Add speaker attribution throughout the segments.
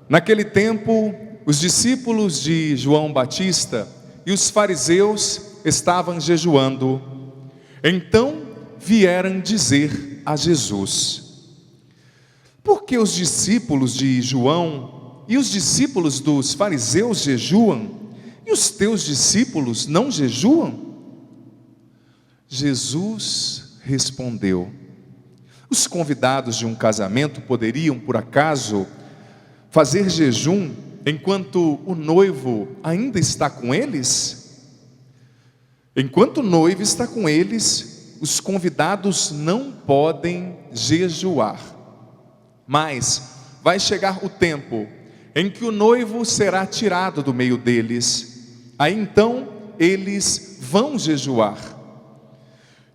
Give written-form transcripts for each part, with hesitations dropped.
Speaker 1: Naquele tempo, os discípulos de João Batista e os fariseus estavam jejuando. Então vieram dizer a Jesus: por que os discípulos de João e os discípulos dos fariseus jejuam, e os teus discípulos não jejuam? Jesus respondeu: os convidados de um casamento poderiam, por acaso, fazer jejum enquanto o noivo ainda está com eles? Enquanto o noivo está com eles, os convidados não podem jejuar. Mas vai chegar o tempo em que o noivo será tirado do meio deles. Aí então eles vão jejuar.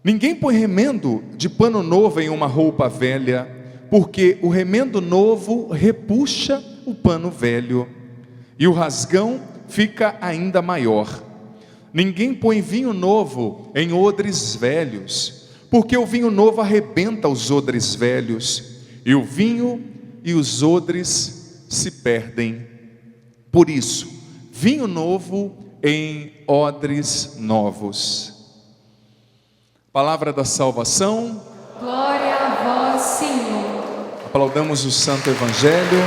Speaker 1: Ninguém põe remendo de pano novo em uma roupa velha, porque o remendo novo repuxa o pano velho, e o rasgão fica ainda maior. Ninguém põe vinho novo em odres velhos, porque o vinho novo arrebenta os odres velhos, e o vinho e os odres se perdem. Por isso, vinho novo em odres novos. Palavra da salvação.
Speaker 2: Glória a vós, Senhor.
Speaker 1: Aplaudamos o Santo Evangelho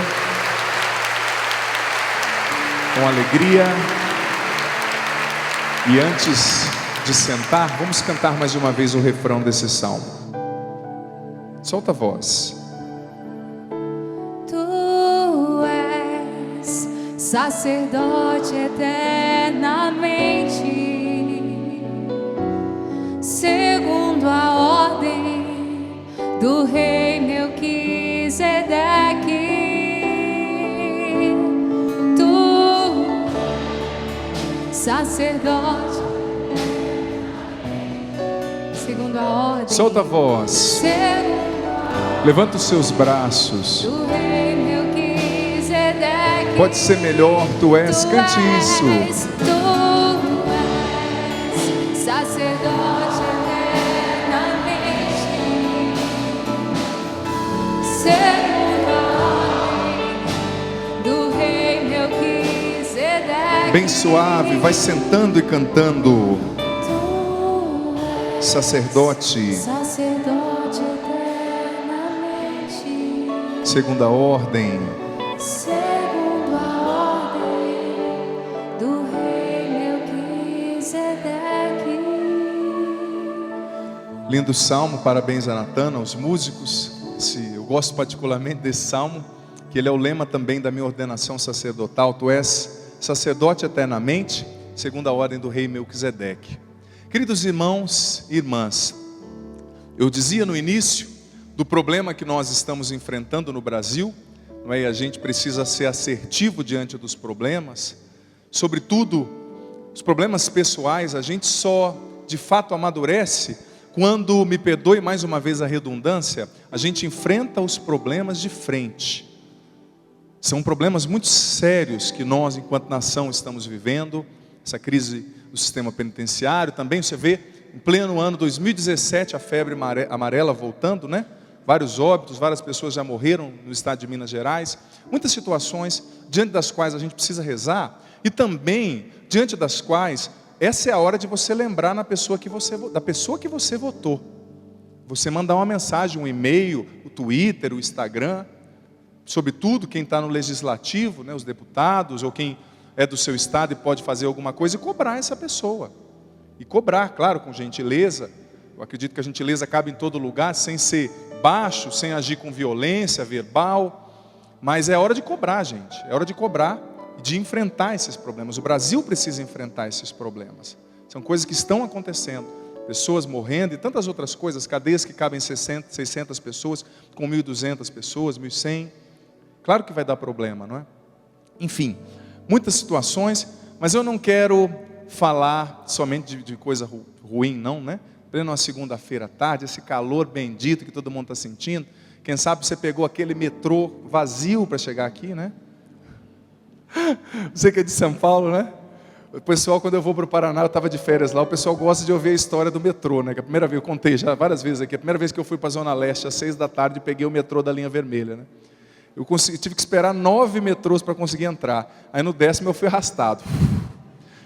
Speaker 1: com alegria. E antes de sentar, vamos cantar mais uma vez o refrão desse salmo. Solta a voz.
Speaker 2: Tu és sacerdote eternamente, segundo a ordem do rei Melquisedeque. Tu, sacerdote, segundo a ordem.
Speaker 1: Solta a voz. Levanta os seus braços.
Speaker 2: Do rei Melquisedeque.
Speaker 1: Pode ser melhor, tu és, cante isso.
Speaker 2: Tu és sacerdote eternamente, segundo a ordem do rei Melquisedeque.
Speaker 1: Bem suave, vai sentando e cantando.
Speaker 2: Tu és
Speaker 1: Sacerdote,
Speaker 2: sacerdote eternamente,
Speaker 1: segundo a ordem.
Speaker 2: segundo a ordem do rei Melquisedeque.
Speaker 1: Lindo salmo, parabéns a Natana, aos músicos. Eu gosto particularmente desse salmo, que ele é o lema também da minha ordenação sacerdotal. Tu és sacerdote eternamente, segundo a ordem do rei Melquisedeque. Queridos irmãos e irmãs, eu dizia no início do problema que nós estamos enfrentando no Brasil, não é? E a gente precisa ser assertivo diante dos problemas, sobretudo os problemas pessoais. A gente só de fato amadurece quando, me perdoe mais uma vez a redundância, a gente enfrenta os problemas de frente. São problemas muito sérios que nós, enquanto nação, estamos vivendo. Essa crise do sistema penitenciário, também você vê, em pleno ano 2017, a febre amarela voltando, né? Vários óbitos, várias pessoas já morreram no estado de Minas Gerais. Muitas situações diante das quais a gente precisa rezar, e também diante das quais essa é a hora de você lembrar da pessoa que você votou. Você mandar uma mensagem, um e-mail, o Twitter, o Instagram, sobretudo quem está no legislativo, né, os deputados, ou quem é do seu estado e pode fazer alguma coisa, e cobrar essa pessoa. E cobrar, claro, com gentileza. Eu acredito que a gentileza cabe em todo lugar, sem ser baixo, sem agir com violência verbal. Mas é hora de cobrar, gente. É hora de cobrar e de enfrentar esses problemas. O Brasil precisa enfrentar esses problemas. São coisas que estão acontecendo. Pessoas morrendo e tantas outras coisas. Cadeias que cabem 600 pessoas, com 1.200 pessoas, 1.100. Claro que vai dar problema, não é? Enfim, muitas situações, mas eu não quero falar somente de coisa ruim, não, né? Pleno uma segunda-feira à tarde, esse calor bendito que todo mundo está sentindo. Quem sabe você pegou aquele metrô vazio para chegar aqui, né? Você que é de São Paulo, né? O pessoal, quando eu vou para o Paraná, eu estava de férias lá, o pessoal gosta de ouvir a história do metrô, né? Que a primeira vez, eu contei já várias vezes aqui, a primeira vez que eu fui para a Zona Leste, às 6 da tarde, peguei o metrô da linha vermelha, né? tive que esperar 9 metrôs para conseguir entrar. Aí no 10º eu fui arrastado.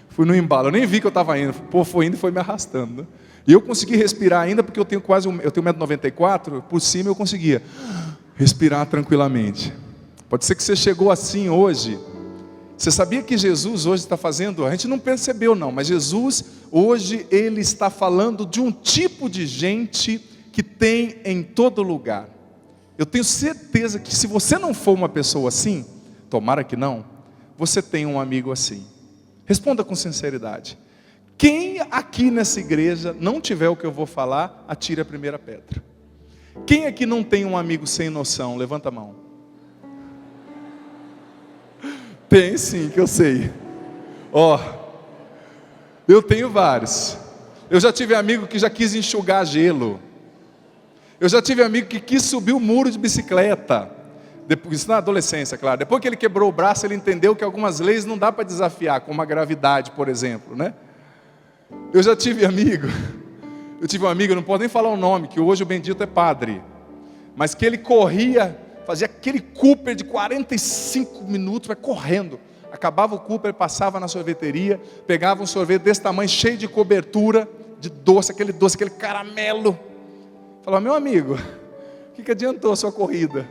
Speaker 1: Fui no embalo, eu nem vi que eu estava indo. O povo foi indo e foi me arrastando, né? E eu consegui respirar ainda, porque eu tenho 1,94 m, por cima eu conseguia respirar tranquilamente. Pode ser que você chegou assim hoje. Você sabia que Jesus hoje está fazendo? A gente não percebeu não, mas Jesus hoje Ele está falando de um tipo de gente que tem em todo lugar. Eu tenho certeza que se você não for uma pessoa assim, tomara que não, você tem um amigo assim. Responda com sinceridade. Quem aqui nessa igreja não tiver o que eu vou falar, atire a primeira pedra. Quem aqui não tem um amigo sem noção? Levanta a mão. Tem sim, que eu sei. Ó, eu tenho vários. Eu já tive amigo que já quis enxugar gelo. Eu já tive amigo que quis subir o muro de bicicleta. Isso na adolescência, claro. Depois que ele quebrou o braço, ele entendeu que algumas leis não dá para desafiar, como a gravidade, por exemplo, né? Eu já tive amigo, eu tive um amigo, não posso nem falar o nome, que hoje o bendito é padre, mas que ele corria, fazia aquele Cooper de 45 minutos, vai correndo, acabava o Cooper, passava na sorveteria, pegava um sorvete desse tamanho, cheio de cobertura, de doce, aquele caramelo, falava, meu amigo, o que adiantou a sua corrida?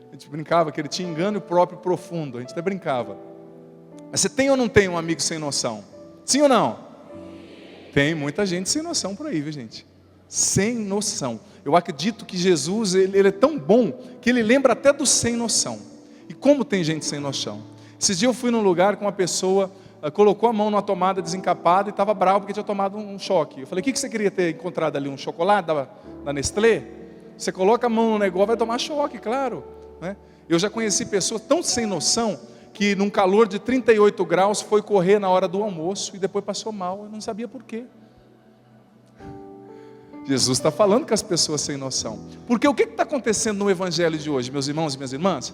Speaker 1: A gente brincava que ele tinha engano próprio profundo, a gente até brincava. Mas você tem ou não tem um amigo sem noção? Sim ou não? Tem muita gente sem noção por aí, viu gente? Sem noção. Eu acredito que Jesus, ele é tão bom, que ele lembra até do sem noção. E como tem gente sem noção? Esses dias eu fui num lugar com uma pessoa, colocou a mão numa tomada desencapada e estava bravo porque tinha tomado um choque. Eu falei, o que você queria ter encontrado ali? Um chocolate da Nestlé? Você coloca a mão no negócio, vai tomar choque, claro, né? Eu já conheci pessoas tão sem noção, que num calor de 38 graus foi correr na hora do almoço e depois passou mal, eu não sabia por quê. Jesus está falando com as pessoas sem noção. Porque o que está acontecendo no evangelho de hoje, meus irmãos e minhas irmãs?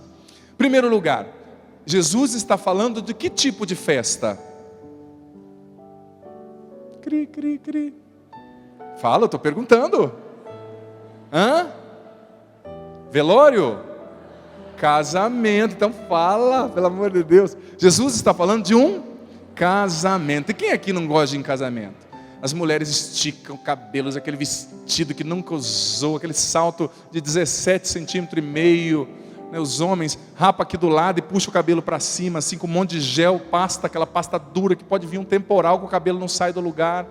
Speaker 1: Em primeiro lugar, Jesus está falando de que tipo de festa? Cri, cri, cri. Fala, eu estou perguntando. Hã? Velório? Casamento, então fala, pelo amor de Deus. Jesus está falando de um casamento. E quem aqui não gosta de um casamento? As mulheres esticam cabelos, aquele vestido que nunca usou, aquele salto de 17,5 centímetros, né? Os homens rapam aqui do lado e puxam o cabelo para cima, assim com um monte de gel, pasta, aquela pasta dura que pode vir um temporal que o cabelo não sai do lugar.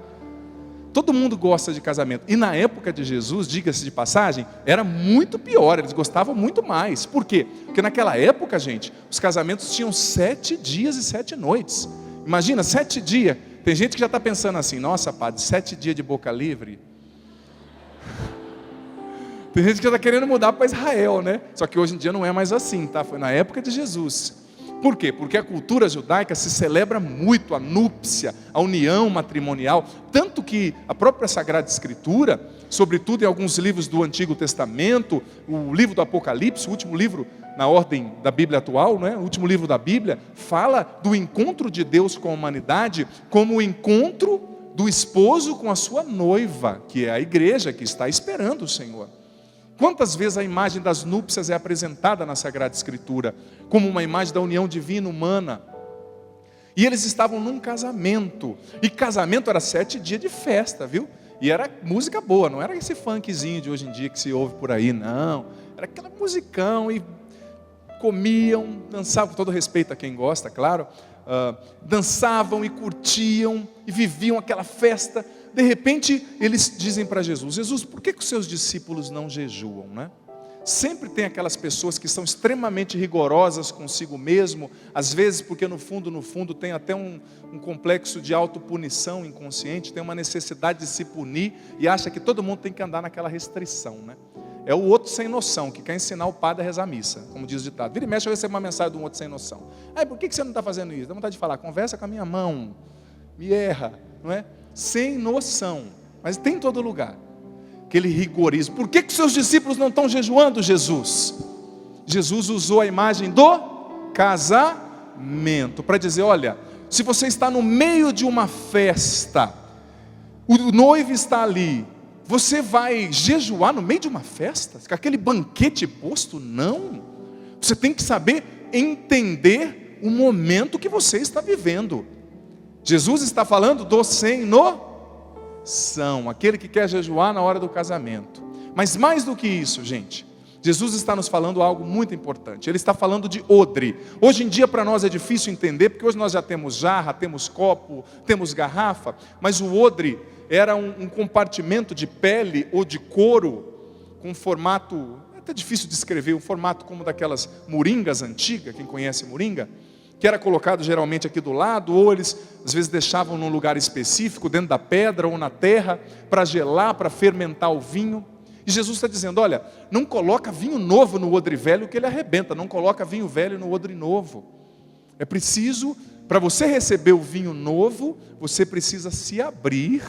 Speaker 1: Todo mundo gosta de casamento. E na época de Jesus, diga-se de passagem, era muito pior, eles gostavam muito mais. Por quê? Porque naquela época, gente, os casamentos tinham 7 dias e 7 noites. Imagina, 7 dias. Tem gente que já está pensando assim, nossa, padre, 7 dias de boca livre. Tem gente que já está querendo mudar para Israel, né? Só que hoje em dia não é mais assim, tá? Foi na época de Jesus. Por quê? Porque a cultura judaica se celebra muito a núpcia, a união matrimonial, tanto que a própria Sagrada Escritura, sobretudo em alguns livros do Antigo Testamento, o livro do Apocalipse, o último livro na ordem da Bíblia atual, né? O último livro da Bíblia, fala do encontro de Deus com a humanidade como o encontro do esposo com a sua noiva, que é a igreja que está esperando o Senhor. Quantas vezes a imagem das núpcias é apresentada na Sagrada Escritura como uma imagem da união divina humana? E eles estavam num casamento. E casamento era 7 dias de festa, viu? E era música boa, não era esse funkzinho de hoje em dia que se ouve por aí, não. Era aquela musicão e comiam, dançavam, com todo respeito a quem gosta, claro. Dançavam e curtiam e viviam aquela festa. De repente eles dizem para Jesus, Jesus, por que os seus discípulos não jejuam, né? Sempre tem aquelas pessoas que são extremamente rigorosas consigo mesmo, às vezes porque no fundo tem até um complexo de autopunição inconsciente, tem uma necessidade de se punir e acha que todo mundo tem que andar naquela restrição, né? É o outro sem noção, que quer ensinar o padre a rezar a missa, como diz o ditado. Vira e mexe, eu recebo uma mensagem de um outro sem noção. Por que você não está fazendo isso? Dá vontade de falar, conversa com a minha mão, me erra, não é? Sem noção, mas tem em todo lugar, aquele rigorismo. Por que os seus discípulos não estão jejuando, Jesus? Jesus usou a imagem do casamento, para dizer, olha, se você está no meio de uma festa, o noivo está ali, você vai jejuar no meio de uma festa? Com aquele banquete posto? Não. Você tem que saber entender o momento que você está vivendo. Jesus está falando do sem noção, aquele que quer jejuar na hora do casamento. Mas mais do que isso, gente, Jesus está nos falando algo muito importante. Ele está falando de odre. Hoje em dia para nós é difícil entender, porque hoje nós já temos jarra, temos copo, temos garrafa. Mas o odre era um compartimento de pele ou de couro, com um formato, é até difícil de descrever, um formato como daquelas moringas antigas, quem conhece moringa, que era colocado geralmente aqui do lado, ou eles às vezes deixavam num lugar específico, dentro da pedra ou na terra, para gelar, para fermentar o vinho. E Jesus está dizendo, olha, não coloca vinho novo no odre velho que ele arrebenta, não coloca vinho velho no odre novo. É preciso, para você receber o vinho novo, você precisa se abrir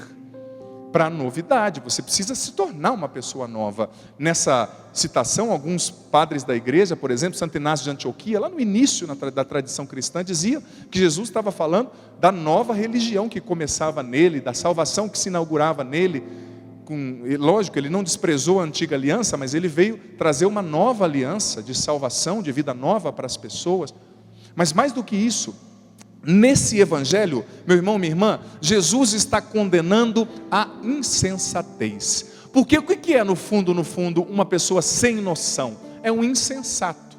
Speaker 1: para a novidade, você precisa se tornar uma pessoa nova. Nessa citação, alguns padres da igreja, por exemplo, Santo Inácio de Antioquia, lá no início da tradição cristã, dizia que Jesus estava falando da nova religião que começava nele, da salvação que se inaugurava nele. Lógico, ele não desprezou a antiga aliança, mas ele veio trazer uma nova aliança de salvação, de vida nova para as pessoas. Mas mais do que isso, nesse evangelho, meu irmão, minha irmã, Jesus está condenando a insensatez. Porque o que é no fundo, uma pessoa sem noção? É um insensato.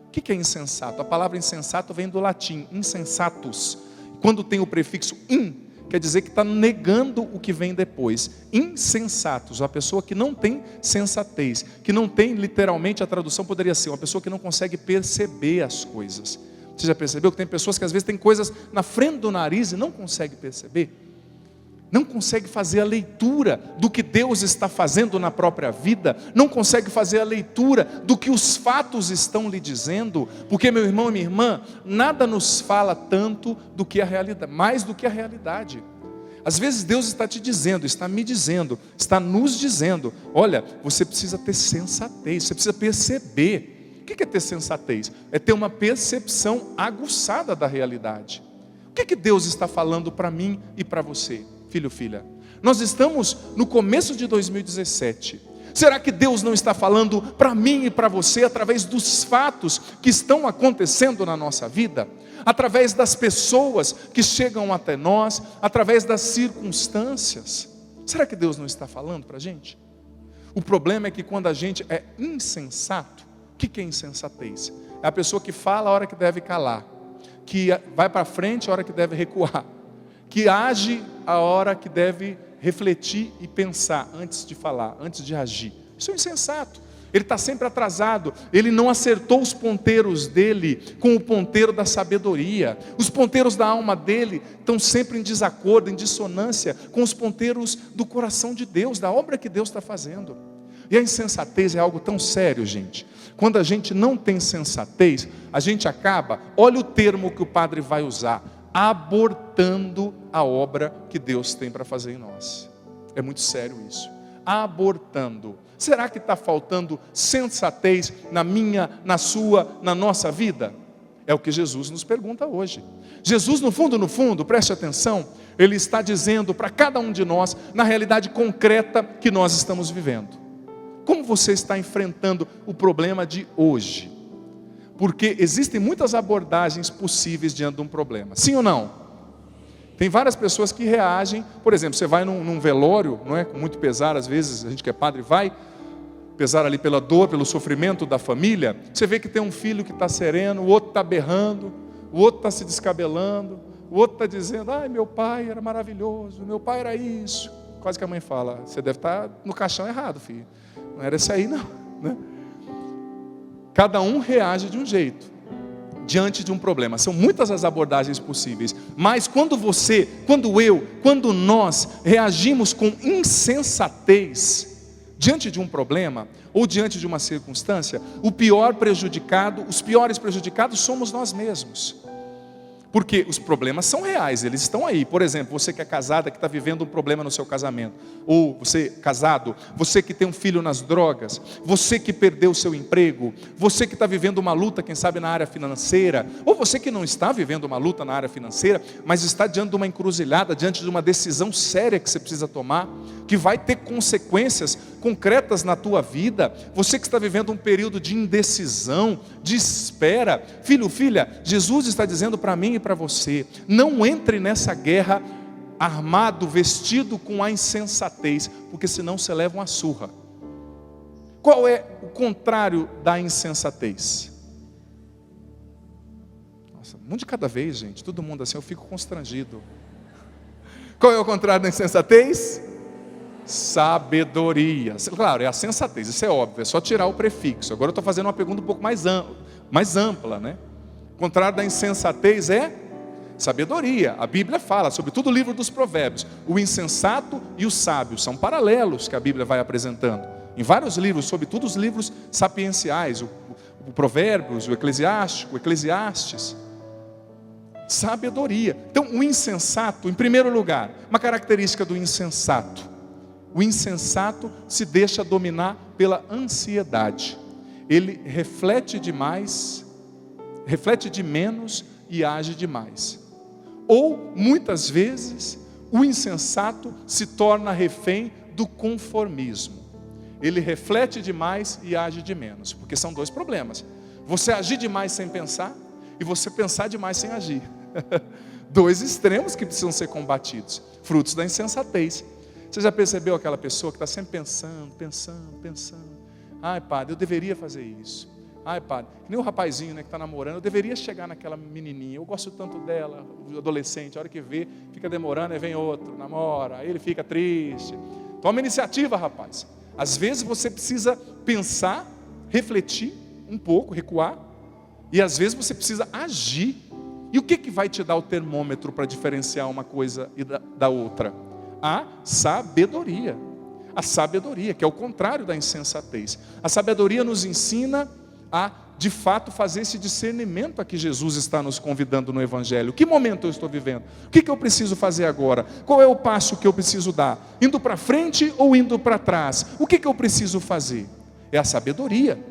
Speaker 1: O que é insensato? A palavra insensato vem do latim, insensatus. Quando tem o prefixo in, quer dizer que está negando o que vem depois. Insensatos, a pessoa que não tem sensatez, que não tem, literalmente a tradução poderia ser, uma pessoa que não consegue perceber as coisas. Você já percebeu que tem pessoas que às vezes têm coisas na frente do nariz e não consegue perceber? Não consegue fazer a leitura do que Deus está fazendo na própria vida, não consegue fazer a leitura do que os fatos estão lhe dizendo, porque, meu irmão e minha irmã, nada nos fala tanto do que a realidade, mais do que a realidade. Às vezes Deus está te dizendo, está me dizendo, está nos dizendo, olha, você precisa ter sensatez, você precisa perceber. O que é ter sensatez? É ter uma percepção aguçada da realidade. O que Deus está falando para mim e para você, filho, filha? Nós estamos no começo de 2017. Será que Deus não está falando para mim e para você através dos fatos que estão acontecendo na nossa vida? Através das pessoas que chegam até nós, através das circunstâncias? Será que Deus não está falando para a gente? O problema é que quando a gente é insensato, o que é insensatez? É a pessoa que fala a hora que deve calar, que vai para frente a hora que deve recuar, que age a hora que deve refletir e pensar antes de falar, antes de agir. Isso é insensato. Ele está sempre atrasado, ele não acertou os ponteiros dele com o ponteiro da sabedoria. Os ponteiros da alma dele estão sempre em desacordo, em dissonância com os ponteiros do coração de Deus, da obra que Deus está fazendo. E a insensatez é algo tão sério, gente. Quando a gente não tem sensatez, a gente acaba, olha o termo que o padre vai usar, abortando a obra que Deus tem para fazer em nós. É muito sério isso. Abortando. Será que está faltando sensatez na minha, na sua, na nossa vida? É o que Jesus nos pergunta hoje. Jesus, no fundo, preste atenção, ele está dizendo para cada um de nós, na realidade concreta que nós estamos vivendo. Como você está enfrentando o problema de hoje? Porque existem muitas abordagens possíveis diante de um problema. Sim ou não? Tem várias pessoas que reagem. Por exemplo, você vai num velório, não é? Com muito pesar, às vezes, a gente que é padre vai pesar ali pela dor, pelo sofrimento da família. Você vê que tem um filho que está sereno, o outro está berrando, o outro está se descabelando, o outro está dizendo, ai, meu pai era maravilhoso, meu pai era isso. Quase que a mãe fala, você deve estar no caixão errado, filho. Não era esse aí não, né? Cada um reage de um jeito diante de um problema. São muitas as abordagens possíveis, mas quando nós reagimos com insensatez diante de um problema ou diante de uma circunstância, os piores prejudicados somos nós mesmos. Porque os problemas são reais, eles estão aí. Por exemplo, você que é casada, que está vivendo um problema no seu casamento. Ou você casado, você que tem um filho nas drogas. Você que perdeu o seu emprego. Você que está vivendo uma luta, quem sabe, na área financeira. Ou você que não está vivendo uma luta na área financeira, mas está diante de uma encruzilhada, diante de uma decisão séria que você precisa tomar. que vai ter consequências concretas na tua vida. Você que está vivendo um período de indecisão, de espera, filho, filha, Jesus está dizendo para mim e para você: não entre nessa guerra armado, vestido com a insensatez, porque senão você leva uma surra. Qual é o contrário da insensatez? Nossa, um de cada vez, gente, todo mundo assim, eu fico constrangido. Qual é o contrário da insensatez? Sabedoria. Claro, é a sensatez, isso é óbvio, é só tirar o prefixo. Agora eu estou fazendo uma pergunta um pouco mais ampla, né? O contrário da insensatez é sabedoria. A Bíblia fala, sobretudo o livro dos Provérbios, o insensato e o sábio são paralelos que a Bíblia vai apresentando. Em vários livros, sobretudo os livros sapienciais, o Provérbios, o Eclesiástico, o Eclesiastes. Sabedoria. Então, o insensato, em primeiro lugar, uma característica do insensato: o insensato se deixa dominar pela ansiedade. Ele reflete demais, reflete de menos e age demais. Ou, muitas vezes, o insensato se torna refém do conformismo. Ele reflete demais e age de menos, porque são dois problemas: você agir demais sem pensar e você pensar demais sem agir. Dois extremos que precisam ser combatidos, frutos da insensatez. Você já percebeu aquela pessoa que está sempre pensando? Ai, padre, eu deveria fazer isso. Ai, padre, que nem o rapazinho, né, que está namorando, eu deveria chegar naquela menininha, eu gosto tanto dela, o adolescente, a hora que vê, fica demorando, aí vem outro, namora, aí ele fica triste. Toma iniciativa, rapaz. Às vezes você precisa pensar, refletir um pouco, recuar, e às vezes você precisa agir. E o que vai te dar o termômetro para diferenciar uma coisa da outra? A sabedoria. A sabedoria, que é o contrário da insensatez. A sabedoria nos ensina a, de fato, fazer esse discernimento a que Jesus está nos convidando no Evangelho. Que momento eu estou vivendo? O que eu preciso fazer agora? Qual é o passo que eu preciso dar? Indo para frente ou indo para trás? O que eu preciso fazer? É a sabedoria.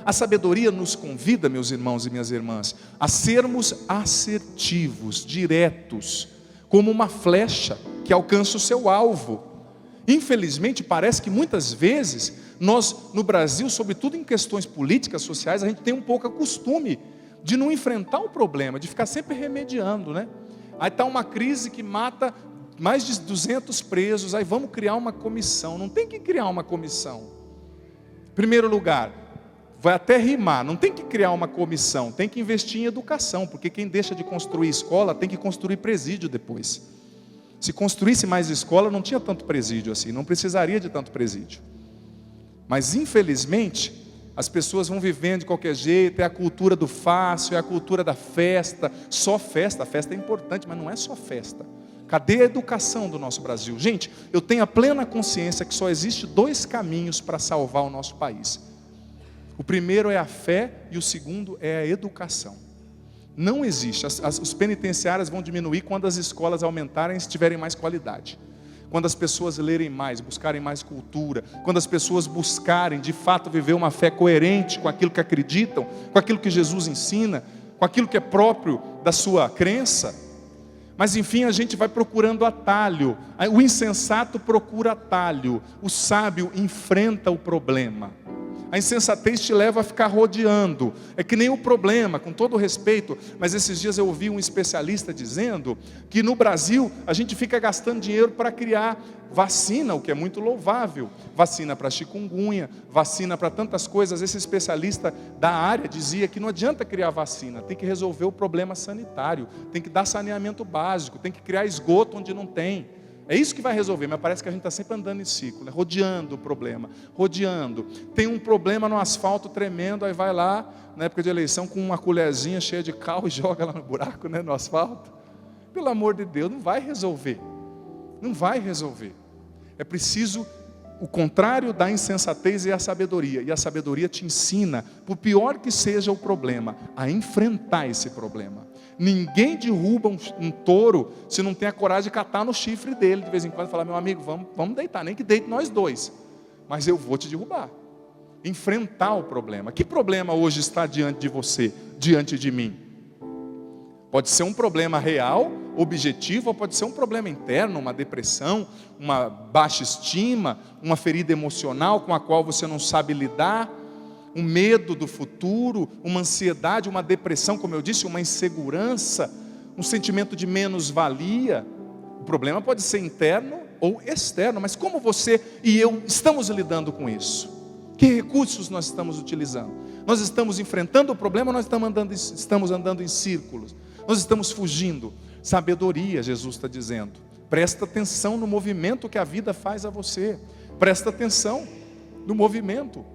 Speaker 1: A sabedoria nos convida, meus irmãos e minhas irmãs, a sermos assertivos, diretos, como uma flecha que alcança o seu alvo. Infelizmente, parece que muitas vezes, nós no Brasil, sobretudo em questões políticas, sociais, a gente tem um pouco a costume de não enfrentar o problema, de ficar sempre remediando, né? Aí está uma crise que mata mais de 200 presos, aí vamos criar uma comissão. Não tem que criar uma comissão. Em primeiro lugar, vai até rimar, não tem que criar uma comissão, tem que investir em educação, porque quem deixa de construir escola tem que construir presídio depois. Se construísse mais escola, não tinha tanto presídio assim, não precisaria de tanto presídio. Mas infelizmente, as pessoas vão vivendo de qualquer jeito, é a cultura do fácil, é a cultura da festa, só festa. A festa é importante, mas não é só festa. Cadê a educação do nosso Brasil? Gente, eu tenho a plena consciência que só existe dois caminhos para salvar o nosso país. O primeiro é a fé e o segundo é a educação. Não existe, os penitenciários vão diminuir quando as escolas aumentarem e tiverem mais qualidade. Quando as pessoas lerem mais, buscarem mais cultura, quando as pessoas buscarem de fato viver uma fé coerente com aquilo que acreditam, com aquilo que Jesus ensina, com aquilo que é próprio da sua crença. Mas enfim, a gente vai procurando atalho. O insensato procura atalho, o sábio enfrenta o problema. A insensatez te leva a ficar rodeando. É que nem o problema, com todo respeito, mas esses dias eu ouvi um especialista dizendo que no Brasil a gente fica gastando dinheiro para criar vacina, o que é muito louvável. Vacina para chikungunya, vacina para tantas coisas. Esse especialista da área dizia que não adianta criar vacina, tem que resolver o problema sanitário, tem que dar saneamento básico, tem que criar esgoto onde não tem. É isso que vai resolver, mas parece que a gente está sempre andando em ciclo, né? Rodeando o problema, rodeando. Tem um problema no asfalto tremendo, aí vai lá, na época de eleição, com uma colherzinha cheia de cal e joga lá no buraco, né, no asfalto. Pelo amor de Deus, não vai resolver. Não vai resolver. É preciso, o contrário da insensatez é a sabedoria. E a sabedoria te ensina, por pior que seja o problema, a enfrentar esse problema. Ninguém derruba um touro se não tem a coragem de catar no chifre dele de vez em quando e falar: meu amigo, vamos deitar, nem que deite nós dois, mas eu vou te derrubar. Enfrentar o problema. Que problema hoje está diante de você, diante de mim? Pode ser um problema real objetivo, ou pode ser um problema interno, uma depressão, uma baixa estima, uma ferida emocional com a qual você não sabe lidar, um medo do futuro, uma ansiedade, uma depressão, como eu disse, uma insegurança, um sentimento de menos-valia. O problema pode ser interno ou externo, mas como você e eu estamos lidando com isso? Que recursos nós estamos utilizando? Nós estamos enfrentando o problema ou nós estamos andando em círculos? Nós estamos fugindo? Sabedoria, Jesus está dizendo. Presta atenção no movimento que a vida faz a você. Presta atenção no movimento.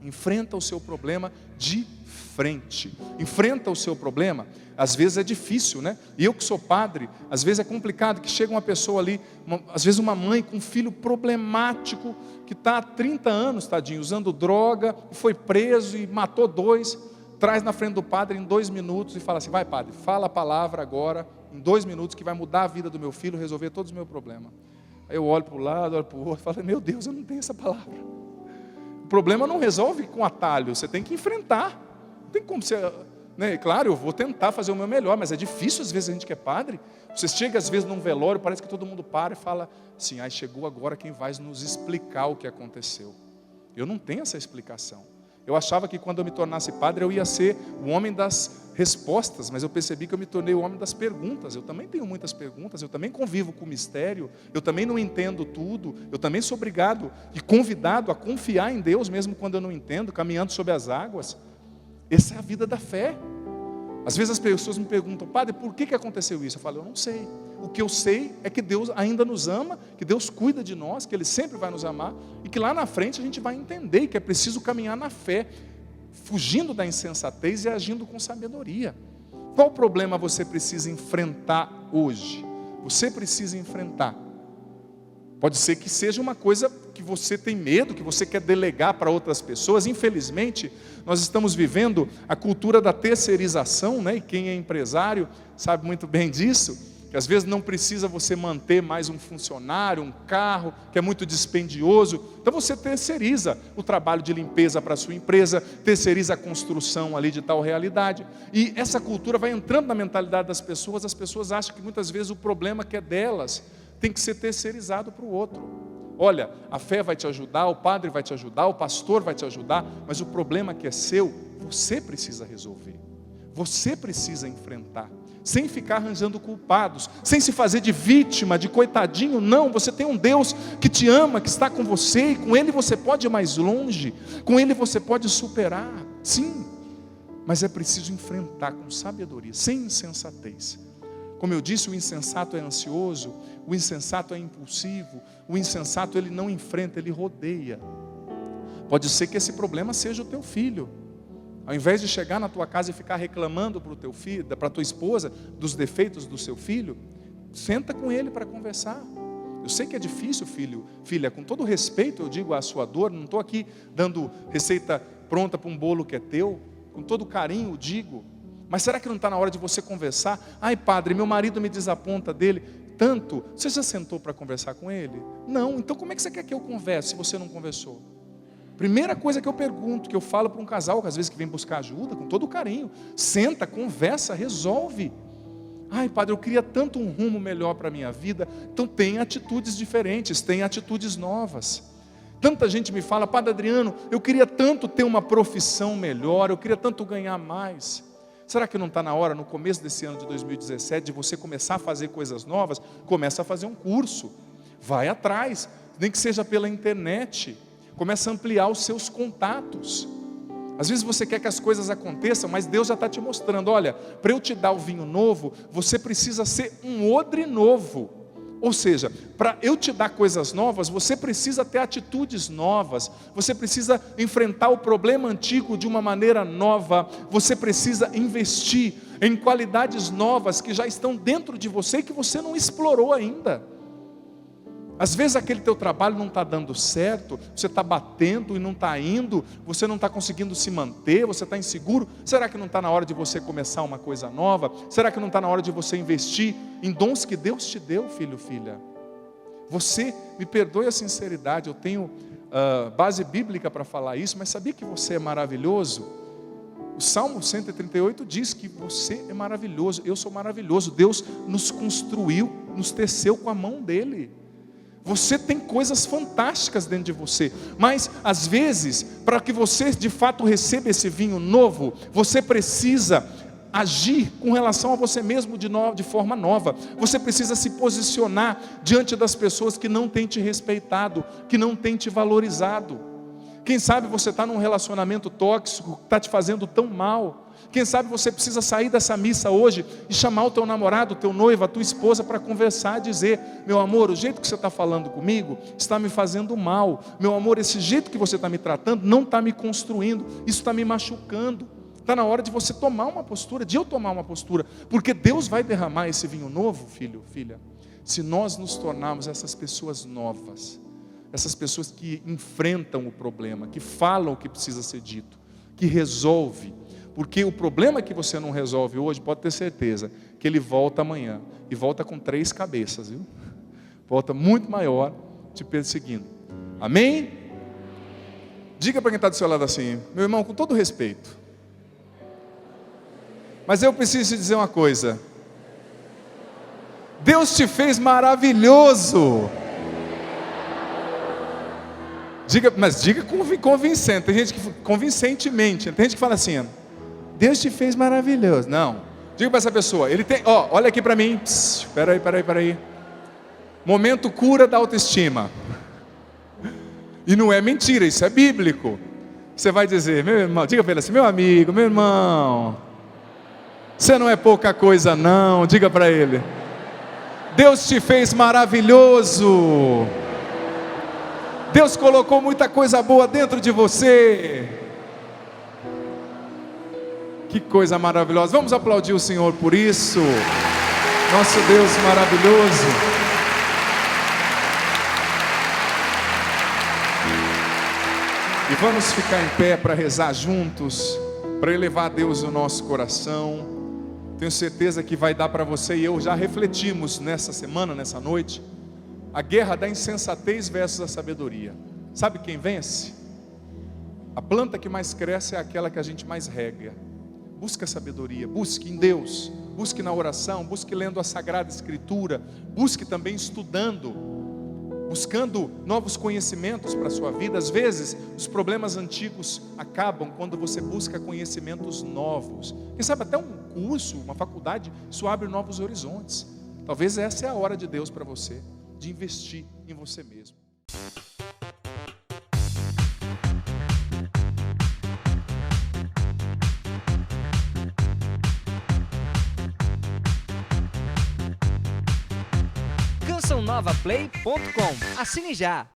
Speaker 1: Enfrenta o seu problema de frente. Enfrenta o seu problema. Às vezes é difícil, né? E eu que sou padre, às vezes é complicado, que chega uma pessoa ali, às vezes uma mãe com um filho problemático, que está há 30 anos, tadinho, usando droga, foi preso e matou 2, traz na frente do padre em 2 minutos e fala assim: vai padre, fala a palavra agora, em 2 minutos, que vai mudar a vida do meu filho, resolver todos os meus problemas. Aí eu olho para o lado, olho para o outro, e falo: meu Deus, eu não tenho essa palavra. O problema não resolve com atalho, você tem que enfrentar. Não tem como você, né? Claro, eu vou tentar fazer o meu melhor, mas é difícil às vezes a gente que é padre. Você chega às vezes num velório, parece que todo mundo para e fala assim: aí chegou agora quem vai nos explicar o que aconteceu. Eu não tenho essa explicação. Eu achava que quando eu me tornasse padre eu ia ser o homem das respostas, mas eu percebi que eu me tornei o homem das perguntas. Eu também tenho muitas perguntas, eu também convivo com o mistério, eu também não entendo tudo, eu também sou obrigado e convidado a confiar em Deus mesmo quando eu não entendo, caminhando sobre as águas. Essa é a vida da fé. Às vezes as pessoas me perguntam: padre, por que aconteceu isso? Eu falo: eu não sei. O que eu sei é que Deus ainda nos ama, que Deus cuida de nós, que Ele sempre vai nos amar, e que lá na frente a gente vai entender que é preciso caminhar na fé, fugindo da insensatez e agindo com sabedoria. Qual problema você precisa enfrentar hoje? Você precisa enfrentar. Pode ser que seja uma coisa que você tem medo, que você quer delegar para outras pessoas. Infelizmente, nós estamos vivendo a cultura da terceirização, né? E quem é empresário sabe muito bem disso, que às vezes não precisa você manter mais um funcionário, um carro, que é muito dispendioso. Então você terceiriza o trabalho de limpeza para a sua empresa, terceiriza a construção ali de tal realidade. E essa cultura vai entrando na mentalidade das pessoas. As pessoas acham que muitas vezes o problema que é delas tem que ser terceirizado para o outro. Olha, a fé vai te ajudar, o padre vai te ajudar, o pastor vai te ajudar, mas o problema que é seu, você precisa resolver. Você precisa enfrentar, sem ficar arranjando culpados, sem se fazer de vítima, de coitadinho. Não, você tem um Deus que te ama, que está com você, e com Ele você pode ir mais longe, com Ele você pode superar, sim, mas é preciso enfrentar com sabedoria, sem insensatez. Como eu disse, o insensato é ansioso, o insensato é impulsivo, o insensato ele não enfrenta, ele rodeia. Pode ser que esse problema seja o teu filho. Ao invés de chegar na tua casa e ficar reclamando para o teu filho, para a tua esposa, dos defeitos do seu filho, senta com ele para conversar. Eu sei que é difícil, filha, com todo respeito eu digo a sua dor, não estou aqui dando receita pronta para um bolo que é teu, com todo carinho eu digo, mas será que não está na hora de você conversar? Ai padre, meu marido me desaponta dele tanto. Você já sentou para conversar com ele? Não, então como é que você quer que eu converse se você não conversou? Primeira coisa que eu pergunto, que eu falo para um casal, que às vezes que vem buscar ajuda, com todo carinho: senta, conversa, resolve. Ai padre, eu queria tanto um rumo melhor para a minha vida. Então tem atitudes diferentes, tem atitudes novas. Tanta gente me fala: padre Adriano, eu queria tanto ter uma profissão melhor, eu queria tanto ganhar mais. Será que não está na hora, no começo desse ano de 2017, de você começar a fazer coisas novas? Começa a fazer um curso, vai atrás, nem que seja pela internet. Começa a ampliar os seus contatos. Às vezes você quer que as coisas aconteçam, mas Deus já está te mostrando: olha, para eu te dar o vinho novo, você precisa ser um odre novo. Ou seja, para eu te dar coisas novas, você precisa ter atitudes novas, você precisa enfrentar o problema antigo de uma maneira nova, você precisa investir em qualidades novas que já estão dentro de você e que você não explorou ainda. Às vezes aquele teu trabalho não está dando certo, você está batendo e não está indo, você não está conseguindo se manter, você está inseguro. Será que não está na hora de você começar uma coisa nova? Será que não está na hora de você investir em dons que Deus te deu, filho, filha? Você, me perdoe a sinceridade, eu tenho base bíblica para falar isso, mas sabia que você é maravilhoso? O Salmo 138 diz que você é maravilhoso, eu sou maravilhoso. Deus nos construiu, nos teceu com a mão dele. Você tem coisas fantásticas dentro de você, mas às vezes, para que você de fato receba esse vinho novo, você precisa agir com relação a você mesmo de forma nova. Você precisa se posicionar diante das pessoas que não têm te respeitado, que não têm te valorizado. Quem sabe você está num relacionamento tóxico, está te fazendo tão mal. Quem sabe você precisa sair dessa missa hoje e chamar o teu namorado, o teu noivo, a tua esposa para conversar, dizer: meu amor, o jeito que você está falando comigo está me fazendo mal. Meu amor, esse jeito que você está me tratando não está me construindo, isso está me machucando. Está na hora de você tomar uma postura, de eu tomar uma postura, porque Deus vai derramar esse vinho novo, filho, filha, se nós nos tornarmos essas pessoas novas, essas pessoas que enfrentam o problema, que falam o que precisa ser dito, que resolve, porque o problema que você não resolve hoje, pode ter certeza, que ele volta amanhã, e volta com 3 cabeças, viu? Volta muito maior, te perseguindo. Amém? Diga para quem está do seu lado assim: meu irmão, com todo respeito, mas eu preciso te dizer uma coisa, Deus te fez maravilhoso. Mas diga convincente. Tem gente que convincentemente. Tem gente que fala assim: Deus te fez maravilhoso. Não. Diga para essa pessoa: ele tem, olha aqui para mim. Espera aí. Momento cura da autoestima. E não é mentira, isso é bíblico. Você vai dizer: meu irmão, diga para ele assim: meu amigo, meu irmão, você não é pouca coisa não. Diga para ele: Deus te fez maravilhoso. Deus colocou muita coisa boa dentro de você. Que coisa maravilhosa. Vamos aplaudir o Senhor por isso. Nosso Deus maravilhoso. E vamos ficar em pé para rezar juntos, para elevar a Deus o nosso coração. Tenho certeza que vai dar para você e eu. Já refletimos nessa semana, nessa noite, a guerra da insensatez versus a sabedoria. Sabe quem vence? A planta que mais cresce é aquela que a gente mais rega. Busque a sabedoria, busque em Deus, busque na oração, busque lendo a Sagrada Escritura, busque também estudando, buscando novos conhecimentos para a sua vida. Às vezes, os problemas antigos acabam quando você busca conhecimentos novos. Quem sabe até um curso, uma faculdade, isso abre novos horizontes. Talvez essa é a hora de Deus para você, de investir em você mesmo.
Speaker 3: CançãoNovaPlay.com. Assine já!